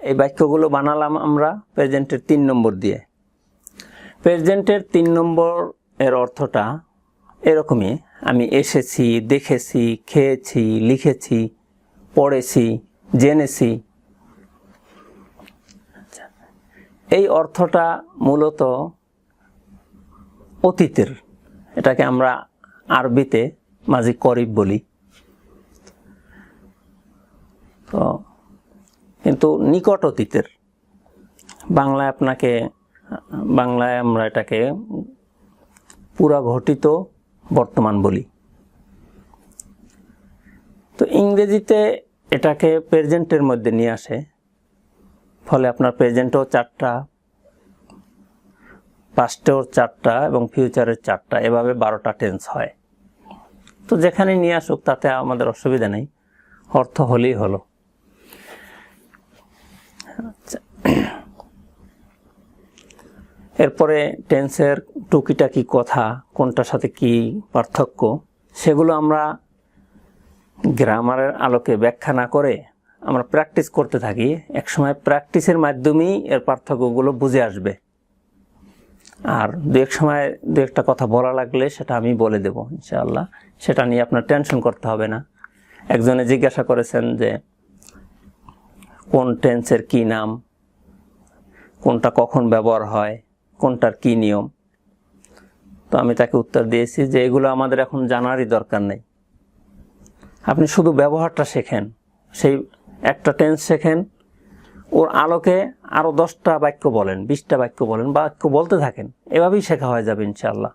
এই বাক্যগুলো বানালাম আমরা প্রেজেন্টের 3 নম্বর দিয়ে। প্রেজেন্টের 3 নম্বর এর অর্থটা এরকমই, আমি এসেছি, দেখেছি, খেয়েছি, লিখেছি, পড়েছি, জেনেছি। এই অর্থটা মূলত অতীতের, এটাকে আমরা আরবিতে মাজি করিব বলি। তো কিন্তু নিকট অতীতের, বাংলায় আমরা এটাকে পুরা ঘটিত বর্তমান বলি। তো ইংরেজিতে এটাকে প্রেজেন্টের মধ্যে নিয়ে আসে, ফলে আপনার প্রেজেন্টও 4টা, পাস্টেও 4টা এবং ফিউচারের 4টা, এভাবে 12টা টেন্স হয়। তো যেখানে নিয়ে আসুক তাতে আমাদের অসুবিধা নেই, অর্থ হলেই হলো। আচ্ছা, এরপরে টেন্সের টুকিটাকি কথা, কোনটার সাথে কি পার্থক্য, সেগুলো আমরা গ্রামারের আলোকে ব্যাখ্যা না করে আমরা প্র্যাকটিস করতে থাকি। একসময় প্র্যাকটিসের মাধ্যমেই এর পার্থক্যগুলো বুঝে আসবে। আর দু একটা কথা বলা লাগলে সেটা আমি বলে দেব ইনশাআল্লাহ, সেটা নিয়ে আপনার টেনশন করতে হবে না। একজনে জিজ্ঞাসা করেছেন যে কোন টেন্সের কি নাম, কোনটা কখন ব্যবহার হয়, কোনটার কি নিয়ম। তো আমি তাকে উত্তর দিয়েছি যে এগুলো আমাদের এখন জানারই দরকার নেই, আপনি শুধু ব্যবহারটা শেখেন, সেই একটা টেন্স শেখেন, ওর আলোকে আরো 10টা বাক্য বলেন, 20টা বাক্য বলেন, বাক্য বলতে থাকেন, এভাবেই শেখা হয়ে যাবে ইনশাআল্লাহ,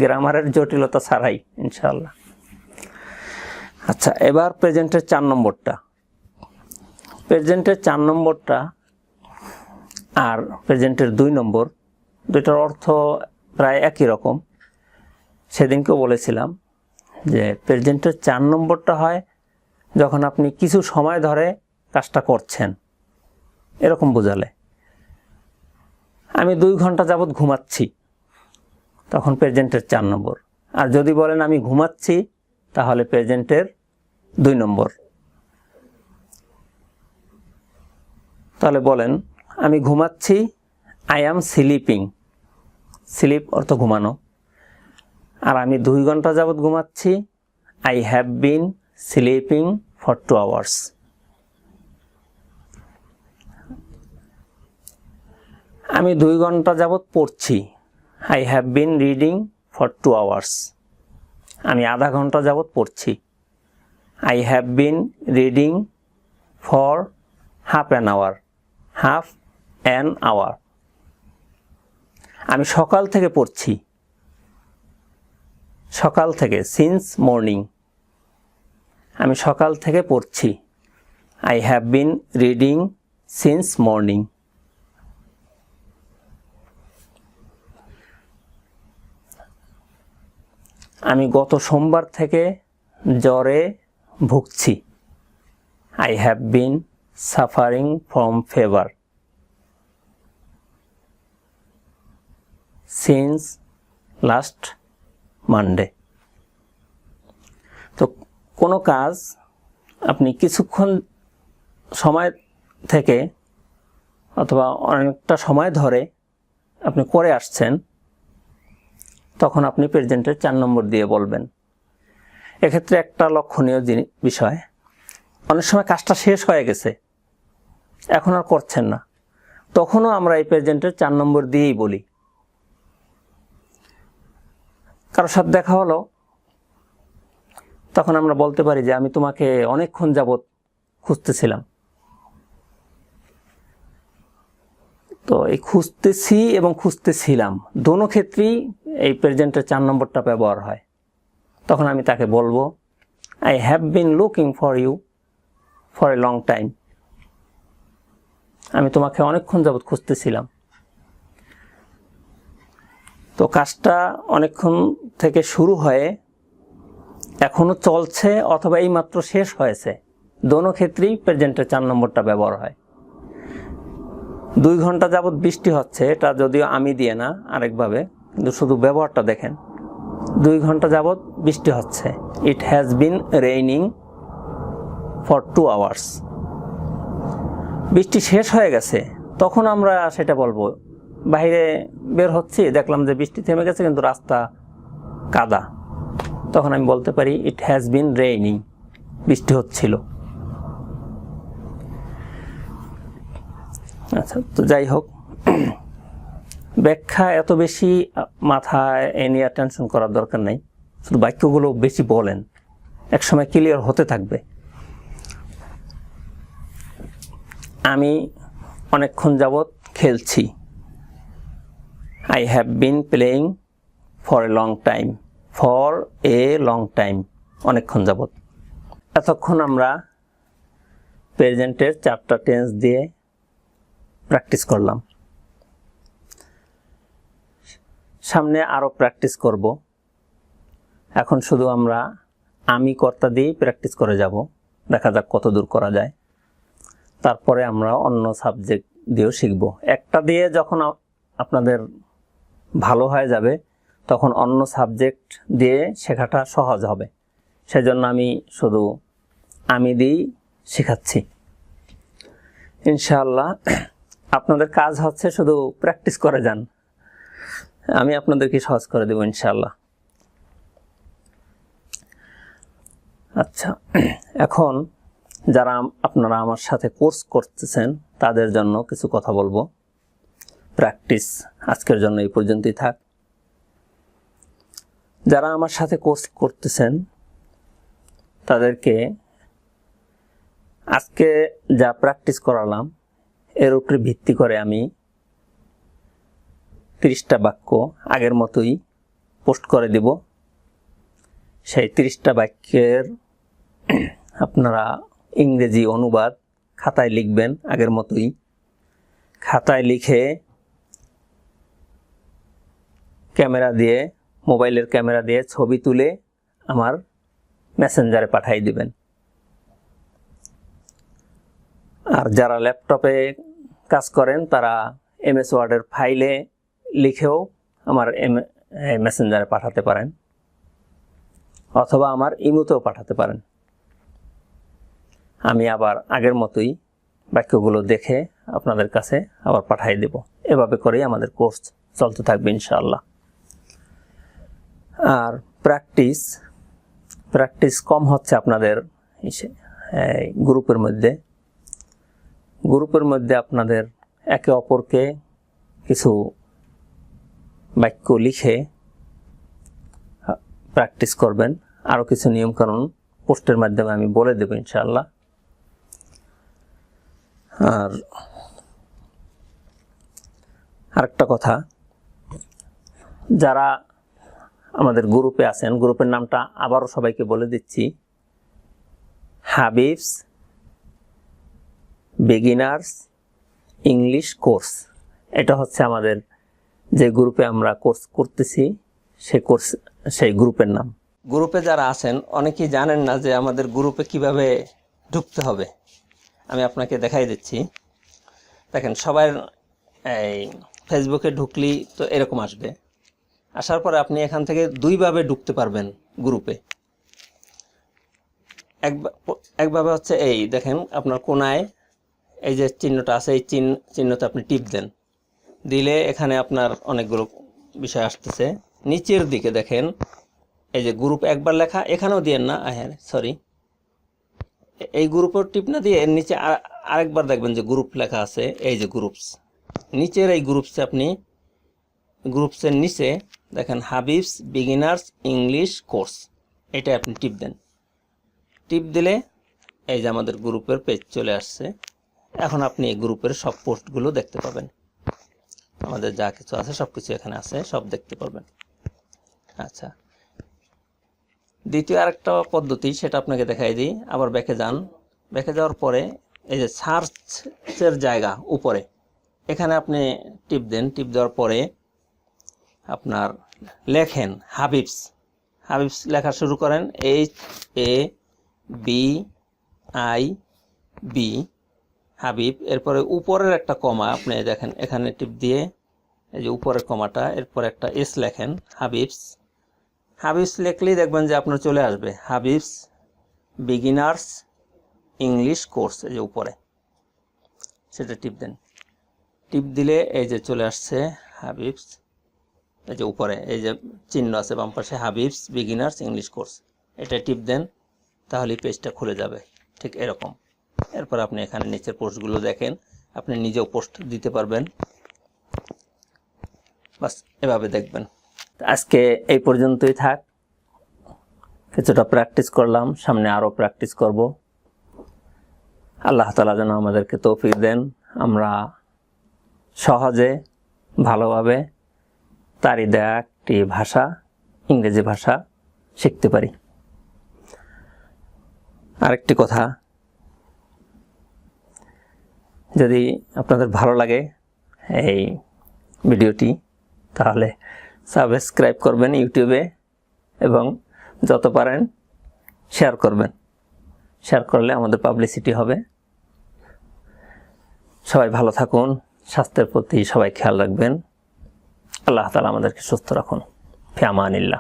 গ্রামারের জটিলতা ছাড়াই ইনশাআল্লাহ। আচ্ছা, এবার প্রেজেন্টের 4 নম্বরটা। প্রেজেন্টের 4 নম্বরটা আর প্রেজেন্টের 2 নম্বর, দুইটার অর্থ প্রায় একই রকম। সেদিনকেও বলেছিলাম যে প্রেজেন্টের 4 নম্বরটা হয় যখন আপনি কিছু সময় ধরে কাজটা করছেন, এরকম বোঝালে। আমি 2 ঘন্টা যাবৎ ঘুমাচ্ছি, তখন প্রেজেন্টের 4 নম্বর। আর যদি বলেন আমি ঘুমাচ্ছি, তাহলে প্রেজেন্টের 2 নম্বর। তাহলে বলেন আমি ঘুমাচ্ছি, আই অ্যাম স্লিপিং, স্লিপ অর্থ ঘুমানো। আর আমি 2 ঘন্টা যাবৎ ঘুমাচ্ছি, I have been sleeping for 2 hours. আমি 2 ঘন্টা যাবৎ পড়ছি, I have been reading for 2 hours. আমি আধা ঘন্টা যাবৎ পড়ছি, I have been reading for half an hour. আমি সকাল থেকে পড়ছি, সকাল থেকে, সিন্স মর্নিং। আমি সকাল থেকে পড়ছি, I have been reading since morning. আমি গত সোমবার থেকে জ্বরে ভুগছি, I have been suffering from fever since last Monday. তো কোনো কাজ আপনি কিছুক্ষণ সময় থেকে অথবা অনেকটা সময় ধরে আপনি করে আসছেন, তখন আপনি প্রেজেন্টের 4 নম্বর দিয়ে বলবেন। এক্ষেত্রে একটা লক্ষণীয় বিষয়, অনেক সময় কাজটা শেষ হয়ে গেছে, এখন আর করছেন না, তখনও আমরা এই প্রেজেন্টের 4 নম্বর দিয়েই বলি। কারোর সাথে দেখা হলো, তখন আমরা বলতে পারি যে আমি তোমাকে অনেকক্ষণ যাবৎ খুঁজতেছিলাম। তো এই খুঁজতেছি এবং খুঁজতেছিলাম দোনো ক্ষেত্রেই এই প্রেজেন্টের 4 নম্বরটা ব্যবহার হয়। তখন আমি তাকে বলবো, I have been looking for you for a long time. আমি তোমাকে অনেকক্ষণ যাবৎ খুঁজতেছিলাম। তো কাজটা অনেকক্ষণ থেকে শুরু হয়ে এখনো চলছে অথবা এই মাত্র শেষ হয়েছে, দোনো ক্ষেত্রেই প্রেজেন্টের 4 নম্বরটা ব্যবহার হয়। 2 ঘন্টা যাবৎ বৃষ্টি হচ্ছে, এটা যদিও আমি দিয়ে না, আরেকভাবে, কিন্তু শুধু ব্যবহারটা দেখেন। 2 ঘন্টা যাবৎ বৃষ্টি হচ্ছে, it has been raining for 2 hours. বৃষ্টি শেষ হয়ে গেছে তখন আমরা সেটা বলবো। বাইরে বের হচ্ছি, দেখলাম যে বৃষ্টি থেমে গেছে কিন্তু রাস্তা কাদা, তখন আমি বলতে পারি ইট হ্যাজ বিন রেইনিং, বৃষ্টি হচ্ছিল। আচ্ছা, তো যাই হোক, ব্যাখ্যা এত বেশি মাথায় এ নিয়ে টেনশন করার দরকার নেই, শুধু বাক্যগুলো বেশি বলেন, একসময় ক্লিয়ার হতে থাকবে। আমি অনেকক্ষণ যাবৎ খেলছি, I have been playing for a long time, for a long time, অনেকক্ষণ যাবৎ। এতক্ষণ আমরা প্রেজেন্টের 4টা টেন্স দিয়ে প্র্যাকটিস করলাম, সামনে আরও প্র্যাকটিস করব। এখন শুধু আমরা আমি কর্তা দিয়েই প্র্যাকটিস করে যাব, দেখা যাক কত দূর করা যায়। তারপরে আমরা অন্য সাবজেক্ট দিয়েও শিখব। একটা দিয়ে যখন আপনাদের ভালো হয়ে যাবে তখন অন্য সাবজেক্ট দিয়ে শেখাটা সহজ হবে, সেজন্য আমি শুধু আমি দিয়েই শেখাচ্ছি। ইনশাআল্লাহ আপনাদের কাজ হচ্ছে শুধু প্র্যাকটিস করে যান, আমি আপনাদেরকে সহজ করে দেব ইনশাআল্লাহ। আচ্ছা, এখন যারা আপনারা আমার সাথে কোর্স করতেছেন তাদের জন্য কিছু কথা বলবো। প্র্যাকটিস আজকের জন্য এই পর্যন্তই থাক। যারা আমার সাথে কোর্স করতেছেন তাদেরকে আজকে যা প্র্যাকটিস করালাম এর উপরে ভিত্তি করে আমি 30টা বাক্য আগের মতোই পোস্ট করে দিব। সেই 30টা বাক্যের আপনারা ইংরেজি অনুবাদ খাতায় লিখবেন আগের মতোই। খাতায় লিখে ক্যামেরা দিয়ে, মোবাইলের ক্যামেরা দিয়ে ছবি তুলে আমার মেসেঞ্জারে পাঠিয়ে দিবেন। আর যারা ল্যাপটপে কাজ করেন তারা MS ওয়ার্ডের ফাইলে লিখেও আমার মেসেঞ্জারে পাঠাতে পারেন, অথবা আমার ইমোতেও পাঠাতে পারেন। আমি আবার আগের মতোই বাক্যগুলো দেখে আপনাদের কাছে আবার পাঠিয়ে দেব। এভাবে করেই আমাদের কোর্স চলতে থাকবে ইনশাআল্লাহ। আর প্র্যাকটিস কম হচ্ছে আপনাদের গ্রুপের মধ্যে আপনাদের একে অপরকে কিছু বাক্য লিখে প্র্যাকটিস করবেন। আরও কিছু নিয়মকানুন পোস্টের মাধ্যমে আমি বলে দেব ইনশাআল্লাহ। আর আরেকটা কথা, যারা আমাদের গ্রুপে আছেন, গ্রুপের নামটা আবারও সবাইকে বলে দিচ্ছি, হাবিবস বিগিনার্স ইংলিশ কোর্স। এটা হচ্ছে আমাদের যে গ্রুপে আমরা কোর্স করতেছি সেই গ্রুপের নাম। গ্রুপে যারা আছেন অনেকেই জানেন না যে আমাদের গ্রুপে কিভাবে ঢুকতে হবে। আমি আপনাকে দেখাই দিচ্ছি। দেখেন, সবার এই ফেসবুকে ঢুকলি তো এরকম আসবে। আসার পরে আপনি এখান থেকে দুইভাবে ঢুকতে পারবেন গ্রুপে। একভাবে হচ্ছে এই দেখেন, আপনার কোনায় এই যে চিহ্নটা আছে, এই চিহ্নতে আপনি টিপ দেন, দিলে এখানে আপনার অনেকগুলো বিষয় আসতেছে। নিচের দিকে দেখেন এই যে গ্রুপ একবার লেখা, এখানেও দিয়েন না, হ্যাঁ সরি, এই গ্রুপের টিপ না দিয়ে এর নিচে আরেকবার দেখবেন যে গ্রুপ লেখা আছে, এই যে গ্রুপস, নিচের এই গ্রুপসে আপনি গ্রুপসের নিচে দেখেন হাবিবস বিগিনার্স ইংলিশ কোর্স, এটা আপনি টিপ দেন। টিপ দিলে এই যে আমাদের গ্রুপের পেজ চলে আসছে। এখন আপনি এই গ্রুপের সব পোস্টগুলো দেখতে পাবেন, আমাদের যা কিছু আছে সব কিছু এখানে আছে, সব দেখতে পাবেন। আচ্ছা, দ্বিতীয় আরেকটা পদ্ধতি, সেটা আপনাকে দেখাই দিই। আবার ব্যাকে যান, ব্যাকে যাওয়ার পরে এই যে সার্চের জায়গা উপরে, এখানে আপনি টিপ দেন। টিপ দেওয়ার পরে আপনার লেখেন হাবিবস, হাবিবস লেখা শুরু করেন, HABIB হাবিব। এরপরে উপরের একটা কমা আপনি দেখেন, এখানে টিপ দিয়ে এই যে উপরের কমাটা, এরপর একটা S লেখেন, হাবিবস। হাবিবস লিখলেই দেখবেন যে আপনার চলে আসবে হাবিবস বিগিনার্স ইংলিশ কোর্স, এই যে উপরে। সেটা টিপ দেন। টিপ দিলে এই যে চলে আসছে হাবিবস, এই যে উপরে এই যে চিহ্ন আছে বাম পাশে, হাবিবস বিগিনার্স ইংলিশ কোর্স, এটা টিপ দেন, তাহলে পেজটা খুলে যাবে ঠিক এরকম। এরপর আপনি এখানে নিচের পোস্টগুলো দেখেন, আপনি নিজেও পোস্ট দিতে পারবেন, বাস এভাবে দেখবেন। আজকে এই পর্যন্তই থাক, কিছুটা প্র্যাকটিস করলাম, সামনে আরও প্র্যাকটিস করব। আল্লাহ তাআলা যেন আমাদেরকে তৌফিক দেন, আমরা সহজে ভালোভাবে তারই দেয়া একটি ভাষা, ইংরেজি ভাষা শিখতে পারি। আরেকটি কথা, যদি আপনাদের ভালো লাগে এই ভিডিওটি, তাহলে সাবস্ক্রাইব করবেন ইউটিউবে এবং যত পারেন শেয়ার করবেন। শেয়ার করলে আমাদের পাবলিসিটি হবে। সবাই ভালো থাকুন, স্বাস্থ্যের প্রতি সবাই খেয়াল রাখবেন। আল্লাহ তাআলা আমাদেরকে সুস্থ রাখুন। ফি আমানিল্লাহ।